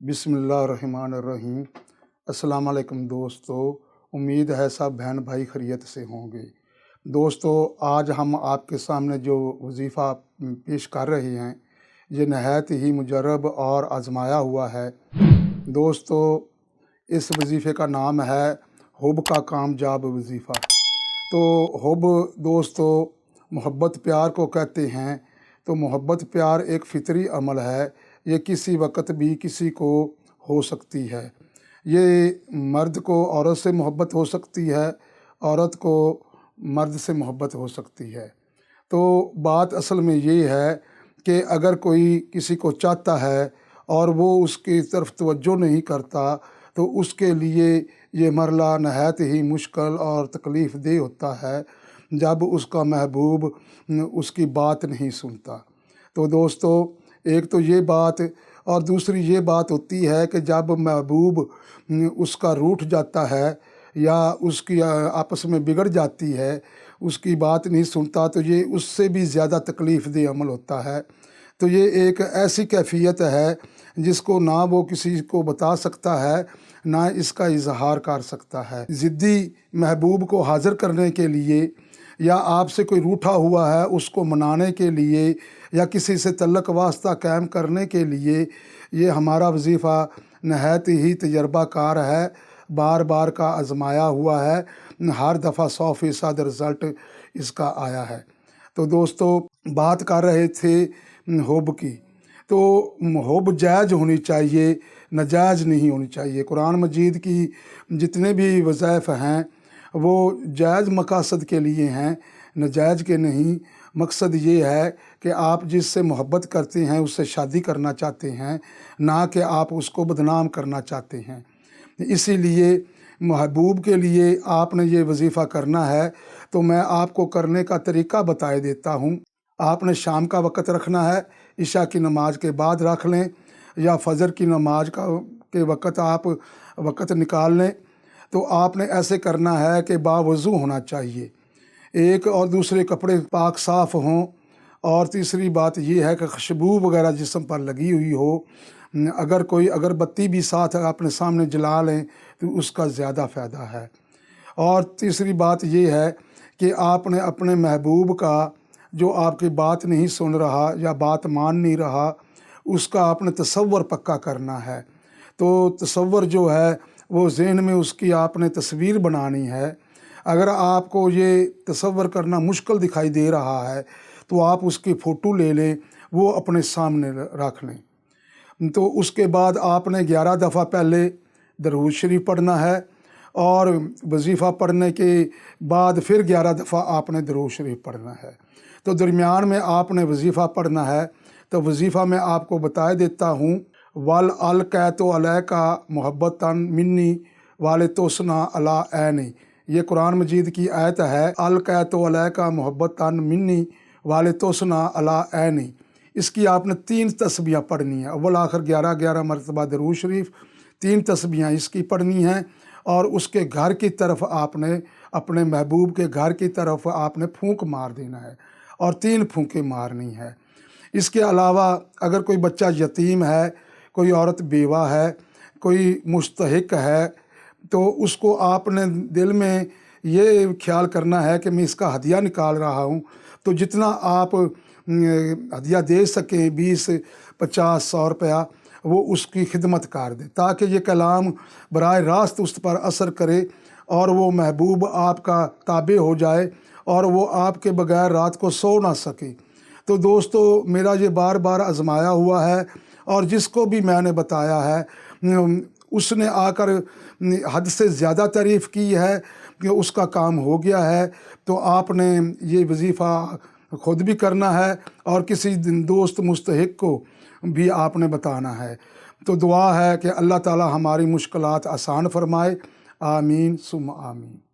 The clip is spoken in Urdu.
بسم اللہ الرحمن الرحیم۔ السلام علیکم دوستو، امید ہے سب بہن بھائی خیریت سے ہوں گے۔ دوستو، آج ہم آپ کے سامنے جو وظیفہ پیش کر رہے ہیں یہ نہایت ہی مجرب اور آزمایا ہوا ہے۔ دوستو، اس وظیفے کا نام ہے حب کا کامیاب وظیفہ۔ تو حب دوستو محبت پیار کو کہتے ہیں۔ تو محبت پیار ایک فطری عمل ہے، یہ کسی وقت بھی کسی کو ہو سکتی ہے۔ یہ مرد کو عورت سے محبت ہو سکتی ہے، عورت کو مرد سے محبت ہو سکتی ہے۔ تو بات اصل میں یہ ہے کہ اگر کوئی کسی کو چاہتا ہے اور وہ اس کی طرف توجہ نہیں کرتا تو اس کے لیے یہ مرحلہ نہایت ہی مشکل اور تکلیف دہ ہوتا ہے جب اس کا محبوب اس کی بات نہیں سنتا۔ تو دوستو، ایک تو یہ بات اور دوسری یہ بات ہوتی ہے کہ جب محبوب اس کا روٹھ جاتا ہے یا اس کی آپس میں بگڑ جاتی ہے، اس کی بات نہیں سنتا، تو یہ اس سے بھی زیادہ تکلیف دہ عمل ہوتا ہے۔ تو یہ ایک ایسی کیفیت ہے جس کو نہ وہ کسی کو بتا سکتا ہے نہ اس کا اظہار کر سکتا ہے۔ ضدی محبوب کو حاضر کرنے کے لیے یا آپ سے کوئی روٹھا ہوا ہے اس کو منانے کے لیے یا کسی سے تعلق واسطہ قائم کرنے کے لیے یہ ہمارا وظیفہ نہایت ہی تجربہ کار ہے، بار بار کا آزمایا ہوا ہے، ہر دفعہ 100% رزلٹ اس کا آیا ہے۔ تو دوستو، بات کر رہے تھے حب کی۔ تو حب جائز ہونی چاہیے، ناجائز نہیں ہونی چاہیے۔ قرآن مجید کی جتنے بھی وظائف ہیں وہ جائز مقاصد کے لیے ہیں، ناجائز کے نہیں۔ مقصد یہ ہے کہ آپ جس سے محبت کرتے ہیں اس سے شادی کرنا چاہتے ہیں، نہ کہ آپ اس کو بدنام کرنا چاہتے ہیں۔ اسی لیے محبوب کے لیے آپ نے یہ وظیفہ کرنا ہے تو میں آپ کو کرنے کا طریقہ بتائے دیتا ہوں۔ آپ نے شام کا وقت رکھنا ہے، عشاء کی نماز کے بعد رکھ لیں یا فجر کی نماز کے وقت آپ وقت نکال لیں۔ تو آپ نے ایسے کرنا ہے کہ باوضو ہونا چاہیے، ایک اور دوسرے کپڑے پاک صاف ہوں، اور تیسری بات یہ ہے کہ خوشبو وغیرہ جسم پر لگی ہوئی ہو۔ اگر کوئی اگربتی بھی ساتھ اپنے سامنے جلا لیں تو اس کا زیادہ فائدہ ہے۔ اور تیسری بات یہ ہے کہ آپ نے اپنے محبوب کا جو آپ کی بات نہیں سن رہا یا بات مان نہیں رہا اس کا آپ نے تصور پکا کرنا ہے۔ تو تصور جو ہے وہ ذہن میں اس کی آپ نے تصویر بنانی ہے۔ اگر آپ کو یہ تصور کرنا مشکل دکھائی دے رہا ہے تو آپ اس کی فوٹو لے لیں، وہ اپنے سامنے رکھ لیں۔ تو اس کے بعد آپ نے 11 دفعہ پہلے درود شریف پڑھنا ہے، اور وظیفہ پڑھنے کے بعد پھر 11 دفعہ آپ نے درود شریف پڑھنا ہے۔ تو درمیان میں آپ نے وظیفہ پڑھنا ہے۔ تو وظیفہ میں آپ کو بتائے دیتا ہوں۔ وَالْأَلْقَيْتُ عَلَيْكَ مُحَبَّةً مِنِّي وَلِتُثْنَىٰ عَلَىٰ عَيْنِي۔ یہ قرآن مجید کی آیت ہے، القیت علیک محبتاً منی وَلِتُثْنَىٰ عَلَىٰ عَيْنِي۔ اس کی آپ نے 3 تسبیحیں پڑھنی ہیں، اول آخر 11 مرتبہ درود شریف، 3 تسبیحیں اس کی پڑھنی ہیں، اور اس کے گھر کی طرف آپ نے اپنے محبوب کے گھر کی طرف آپ نے پھونک مار دینا ہے، اور 3 پھونکیں مارنی ہے۔ اس کے علاوہ اگر کوئی بچہ یتیم ہے، کوئی عورت بیوہ ہے، کوئی مستحق ہے، تو اس کو آپ نے دل میں یہ خیال کرنا ہے کہ میں اس کا ہدیہ نکال رہا ہوں، تو جتنا آپ ہدیہ دے سکیں، 20، 50، 100 روپیہ، وہ اس کی خدمت کر دیں تاکہ یہ کلام براہ راست اس پر اثر کرے اور وہ محبوب آپ کا تابع ہو جائے اور وہ آپ کے بغیر رات کو سو نہ سکے۔ تو دوستو، میرا یہ بار بار آزمایا ہوا ہے، اور جس کو بھی میں نے بتایا ہے اس نے آ کر حد سے زیادہ تعریف کی ہے کہ اس کا کام ہو گیا ہے۔ تو آپ نے یہ وظیفہ خود بھی کرنا ہے اور کسی دوست مستحق کو بھی آپ نے بتانا ہے۔ تو دعا ہے کہ اللہ تعالی ہماری مشکلات آسان فرمائے، آمین ثم آمین۔